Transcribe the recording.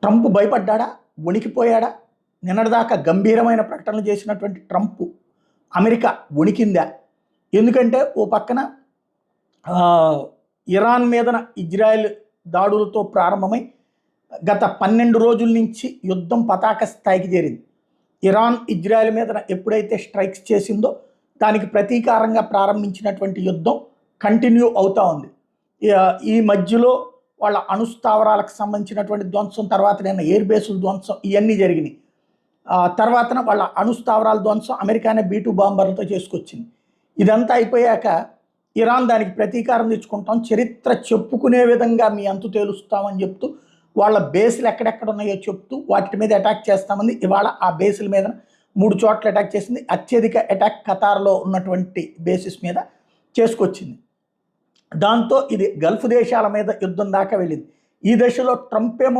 Trump భయపడ్డా? వణికిపోయాడా? నిన్నటిదాకా గంభీరమైన ప్రకటనలు చేసినటువంటి ట్రంప్ అమెరికా వణికిందా? ఎందుకంటే ఓ పక్కన ఇరాన్ మీదన ఇజ్రాయెల్ దాడులతో ప్రారంభమై గత 12 రోజుల నుంచి యుద్ధం పతాక స్థాయికి చేరింది. ఇరాన్ ఇజ్రాయెల్ మీదన ఎప్పుడైతే స్ట్రైక్స్ చేసిందో దానికి ప్రతీకారంగా ప్రారంభించినటువంటి యుద్ధం కంటిన్యూ అవుతూ ఉంది. ఈ మధ్యలో వాళ్ళ అణుస్థావరాలకు సంబంధించినటువంటి ధ్వంసం, తర్వాత నిన్న ఎయిర్ బేసుల ధ్వంసం, ఇవన్నీ జరిగినాయి. తర్వాతన వాళ్ళ అణుస్థావరాల ధ్వంసం అమెరికానే B-2 బాంబర్లతో చేసుకొచ్చింది. ఇదంతా అయిపోయాక ఇరాన్ దానికి ప్రతీకారం తెచ్చుకుంటాం, చరిత్ర చెప్పుకునే విధంగా మీ అంతు తేలుస్తామని చెప్తూ వాళ్ళ బేసులు ఎక్కడెక్కడ ఉన్నాయో చెప్తూ వాటి మీద అటాక్ చేస్తామని ఇవాళ ఆ బేసుల మీద 3 చోట్ల అటాక్ చేసింది. అత్యధిక అటాక్ ఖతార్లో ఉన్నటువంటి బేసిస్ మీద చేసుకొచ్చింది. దాంతో ఇది గల్ఫ్ దేశాల మీద యుద్ధం దాకా వెళ్ళింది. ఈ దశలో ట్రంప్ ఏమో